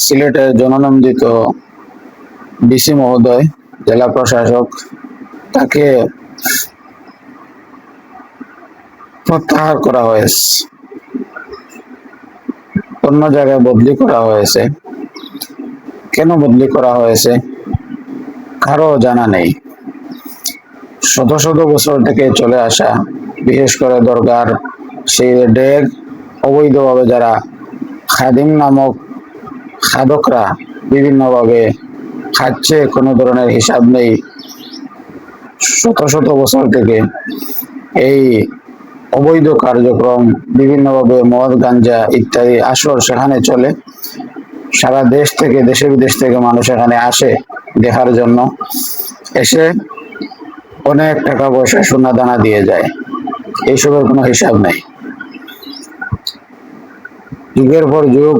সিলেটের জননন্দিত ডিসি মহোদয়, জেলা প্রশাসক, তাকে প্রত্যাহার করা হয়েছে, অন্য জায়গায় বদলি করা হয়েছে। কেন বদলি করা হয়েছে কারো জানা নেই। শত শত বছর থেকে চলে আসা, বিশেষ করে দরগার সেই ডেগ অবৈধভাবে যারা খাদিম নামক খাদকরা বিভিন্নভাবে খাচ্ছে, কোনো ধরনের হিসাব নেই। শত শত বছর থেকে এই অবৈধ কার্যক্রম বিভিন্নভাবে মদ গাঞ্জা ইত্যাদি আসর সেখানে চলে। সারা দেশ থেকে, দেশে বিদেশ থেকে মানুষ এখানে আসে দেখার জন্য। এসে অনেক টাকা পয়সা সোনা দানা দিয়ে যায়, এইসবের কোনো হিসাব নেই। যুগের পর যুগ,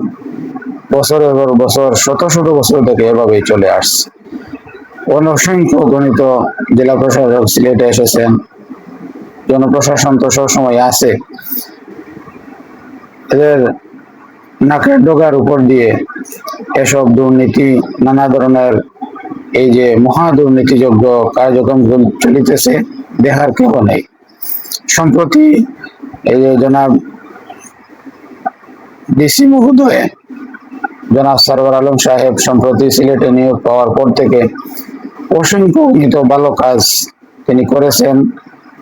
বছরের পর বছর, শত শত বছর থেকে এভাবেই চলে আসছে। অসংখ্য গণিত জেলা প্রশাসক সিলেটে এসেছেন, জনপ্রশাসন তো সবসময় আছে। এদের নাকের ডগার উপর দিয়ে এসব দুর্নীতি, নানা ধরনের এই যে মহা দুর্নীতিযোগ্য কার্যক্রম চলিতেছে, দেখার কেউ নেই। সম্প্রতি এই যে জনাব ডিসি মহোদয় জনাব সরওয়ার আলম সাহেব সম্প্রতি সিলেটে নিয়োগ পাওয়ার পর থেকে অসংখ্য ভালো কাজ তিনি করেছেন,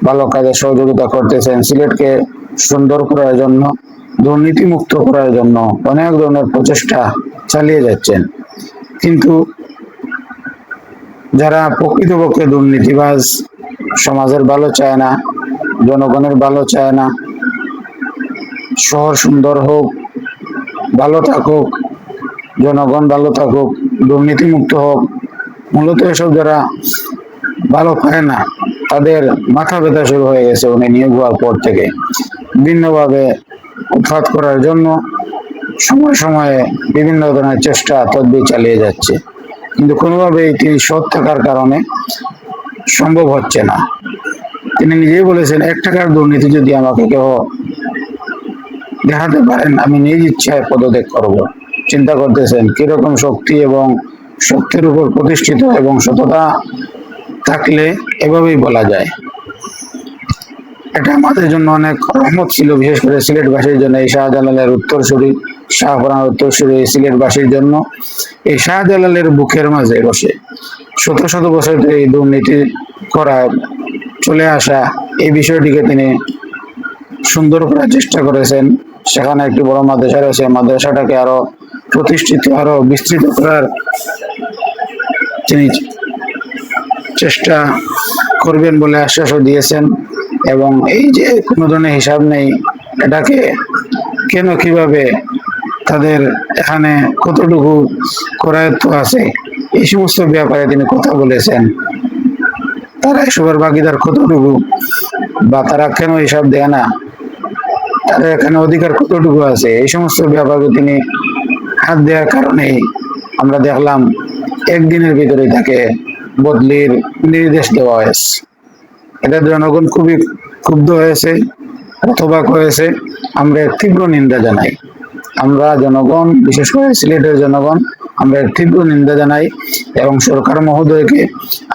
ভালো কাজে সহযোগিতা করতেছেন। সিলেটকে সুন্দর করার জন্য, দুর্নীতি মুক্ত করার জন্য অনেক ধরনের প্রচেষ্টা চালিয়ে যাচ্ছেন। কিন্তু যারা প্রকৃতপক্ষে দুর্নীতিবাজ, সমাজের ভালো চায় না, জনগণের ভালো চায় না, শহর সুন্দর হোক, ভালো থাকুক, জনগণ ভালো থাকুক, দুর্নীতি মুক্ত হোক, মূলত এসব যারা ভালো পায় না, তাদের মাথা ব্যথা শুরু হয়ে গেছে উনি নিয়োগ হওয়ার পর থেকে। বিভিন্নভাবে উৎখাত করার জন্য সময় সময়ে বিভিন্ন ধরনের চেষ্টা তদবির চালিয়ে যাচ্ছে, কিন্তু কোনোভাবেই তিনি সৎ থাকার কারণে সম্ভব হচ্ছে না। তিনি নিজেই বলেছেন, 1 টাকার দুর্নীতি যদি আমাকে কেউ দেখাতে পারেন, আমি নিজ ইচ্ছায় পদত্যাগ করব। চিন্তা করতেছেন কিরকম শক্তি এবং সত্যের উপর প্রতিষ্ঠিত এবং সততা থাকলে এভাবেই বলা যায়। এটা আমাদের জন্য অনেক রহমত ছিল, বিশেষ করে সিলেটবাসীর জন্য। এই শাহজালালের উত্তরসূরি, শাহপুরার উত্তরসূরি সিলেটবাসীর জন্য এই শাহজালালের বুকের মাঝে বসে শত শত বছর ধরে এই দুর্নীতি করা চলে আসা, এই বিষয়টিকে তিনি সুন্দর করার চেষ্টা করেছেন। সেখানে একটি বড় মাদ্রাসা রয়েছে, মাদ্রাসাটাকে আরো প্রতিষ্ঠিত, আরো বিস্তৃত করার তিনি চেষ্টা করবেন বলে আশ্বাসও দিয়েছেন। এবং এই যে কোনো ধরনের হিসাব নেই, এটাকে কেন, কিভাবে, তাদের এখানে কতটুকু করায়ত্ত আছে, এই সমস্ত ব্যাপারে তিনি কথা বলেছেন। তারা এসবের ভাগিদার কতটুকু, বা তারা কেন হিসাব দেয় না, তাদের এখানে অধিকার কতটুকু আছে, এই সমস্ত ব্যাপারে তিনি হাত দেওয়ার কারণেই আমরা দেখলাম একদিনের ভিতরে তাকে বদলির নির্দেশ দেওয়া হয়েছে। এটা জনগণ খুবই ক্ষুব্ধ হয়েছে, হতবাক হয়েছে। আমরা তীব্র নিন্দা জানাই। আমরা জনগণ, বিশেষ করে সিলেটের জনগণ, আমরা তীব্র নিন্দা জানাই এবং সরকার মহোদয়কে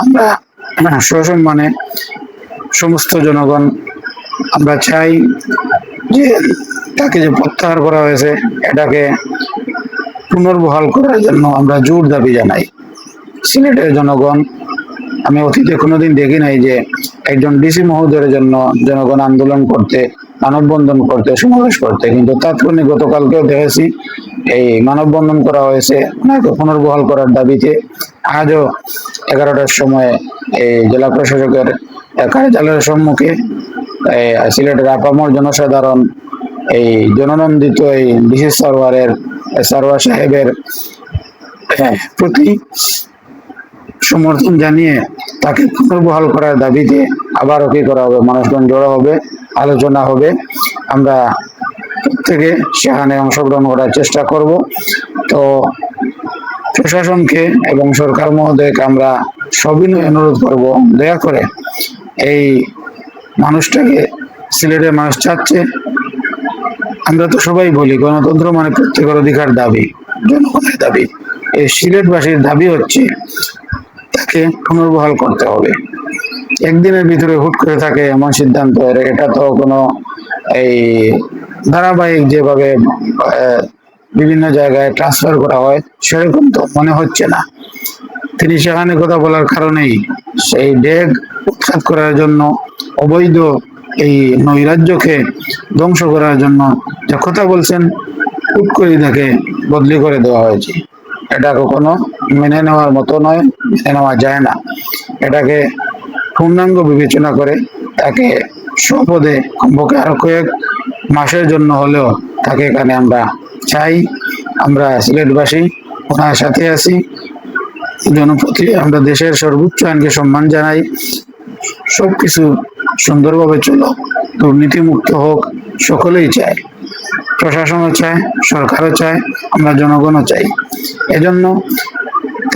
আমরা সসম্মানে, সমস্ত জনগণ আমরা চাই যে তাকে যে প্রত্যাহার করা হয়েছে, এটাকে পুনর্বহাল করার জন্য আমরা জোর দাবি জানাই। সিলেটের জনগণ, আমি অতীতে কোনোদিন দেখি নাই যে একজন ডিসি মহোদয়ের জন্য জনগণ আন্দোলন করতে, মানববন্ধন করতে, সমাবেশ করতে, কিন্তু তাৎক্ষণিক গতকালকেও দেখেছি এই মানববন্ধন করা হয়েছে ওনাকে পুনর্বহাল করার দাবিতে। আজও 11টার সময় এই জেলা প্রশাসকের কার্যালয়ের সম্মুখে সিলেটের আপামর জনসাধারণ এই জননন্দিত এই ডিসি সরওয়ার সাহেবের প্রতি সমর্থন জানিয়ে তাকে পুনর্বহাল করার দাবিতে আবারও কি করা হবে, মানুষজন জড়ো হবে, আলোচনা হবে। আমরা প্রত্যেকে সেখানে অংশগ্রহণ করার চেষ্টা করব। তো প্রশাসনকে এবং সরকার মহোদয়কে আমরা সবিনয় অনুরোধ করব, দয়া করে এই মানুষটাকে, সিলেটের মানুষ চাচ্ছে, আমরা তো সবাই বলি গণতন্ত্র মানে প্রত্যেকের অধিকার দাবি, জনগণের দাবি। এই সিলেটবাসীর দাবি হচ্ছে তাকে পুনর্বহাল করতে হবে। একদিনের ভিতরে হুট করে থাকে এমন সিদ্ধান্ত, এটা তো কোনো এই ধারাবাহিক যেভাবে বিভিন্ন জায়গায় ট্রান্সফার করা হয় সেরকম তো মনে হচ্ছে না। তিনি সেখানে কথা বলার কারণেই সেই ডেগ উৎখাত করার জন্য, অবৈধ এই নৈরাজ্যকে ধ্বংস করার জন্য যে কথা বলছেন, হুট করে তাকে বদলি করে দেওয়া হয়েছে। এটা কখনো মেনে নেওয়ার মতো নয়, মেনে নেওয়া যায় না। এটাকে পূর্ণাঙ্গ বিবেচনা করে তাকে স্বপদে কমপক্ষে আরো কয়েক মাসের জন্য হলেও তাকে এখানে আমরা চাই। আমরা সিলেটবাসী ওনার সাথে আছি। জনপ্রতি আমরা দেশের সর্বোচ্চ আইনকে সম্মান জানাই। সবকিছু সুন্দরভাবে চলো, দুর্নীতি মুক্ত হোক, সকলেই চায়, প্রশাসনও চায়, সরকারও চায়, আমরা জনগণও চাই। এজন্য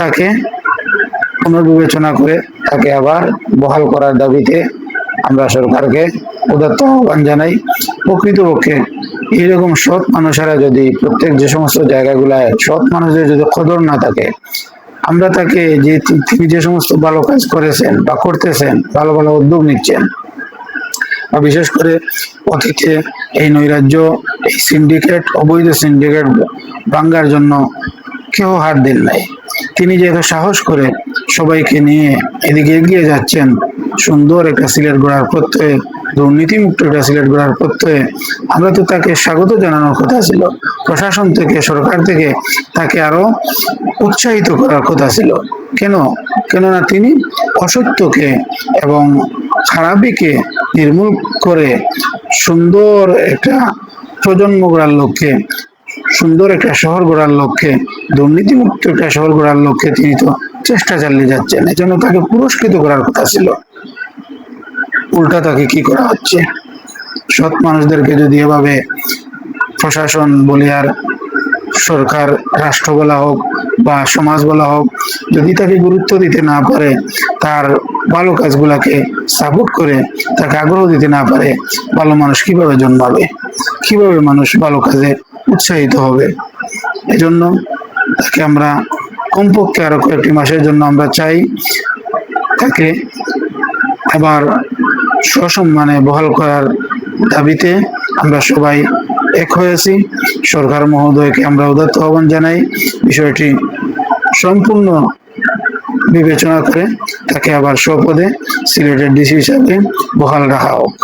তাকে পুনর্বিবেচনা করে তাকে আবার বহাল করার দাবিতে আমরা সরকারকে উদাত্ত আহ্বান জানাই। প্রকৃতপক্ষে এইরকম সৎ মানুষেরা যদি প্রত্যেক যে সমস্ত জায়গাগুলায় সৎ মানুষদের যদি কদর না থাকে, আমরা তাকে যে তিনি যে সমস্ত ভালো কাজ করেছেন বা করতেছেন, ভালো ভালো উদ্যোগ নিচ্ছেন, বা বিশেষ করে অতীতে এই নৈরাজ্য, এই সিন্ডিকেট, অবৈধ সিন্ডিকেট ভাঙ্গার জন্য কেউ হাত দেন নাই। তিনি যে এত সাহস করে সবাইকে নিয়ে এদিকে এগিয়ে যাচ্ছেন, সুন্দর একটা সিলেট গড়ার প্রত্যয়ে, দুর্নীতিমুক্ত একটা সিলেট গড়ার প্রত্যয়ে, আমরা তো তাকে স্বাগত জানানোর কথা ছিল। প্রশাসন থেকে, সরকার থেকে তাকে আরো উৎসাহিত করার কথা ছিল। কেননা তিনি অসত্যকে এবং খারাপিকে নির্মূল করে সুন্দর একটা প্রজন্ম গড়ার লক্ষ্যে, সুন্দর একটা শহর গড়ার লক্ষ্যে, দুর্নীতিমুক্ত একটা শহর গড়ার লক্ষ্যে তিনি তো চেষ্টা চালিয়ে যাচ্ছেন। এজন্য তাকে পুরস্কৃত করার কথা ছিল। উল্টা তাকে কি করা হচ্ছে? সৎ মানুষদেরকে যদি এভাবে প্রশাসন বলি, আর সরকার, রাষ্ট্র বলা হোক বা সমাজ বলা হোক, যদি তাকে গুরুত্ব দিতে না পারে, তার ভালো কাজগুলাকে সাপোর্ট করে তাকে আগ্রহ দিতে না পারে, ভালো মানুষ কিভাবে জন্মাবে? কিভাবে মানুষ ভালো কাজে উৎসাহিত হবে? এজন্য তাকে আমরা কমপক্ষে আরো কয়েকটি মাসের জন্য আমরা চাই তাকে আবার সসম্মানে বহাল করার দাবিতে আমরা সবাই এক হয়েছি। সরকার মহোদয়কে আমরা উদাত্ত আহ্বান জানাই, বিষয়টি সম্পূর্ণ বিবেচনা করে তাকে আবার স্বপদে সিলেটের ডিসি হিসাবে বহাল রাখা হোক।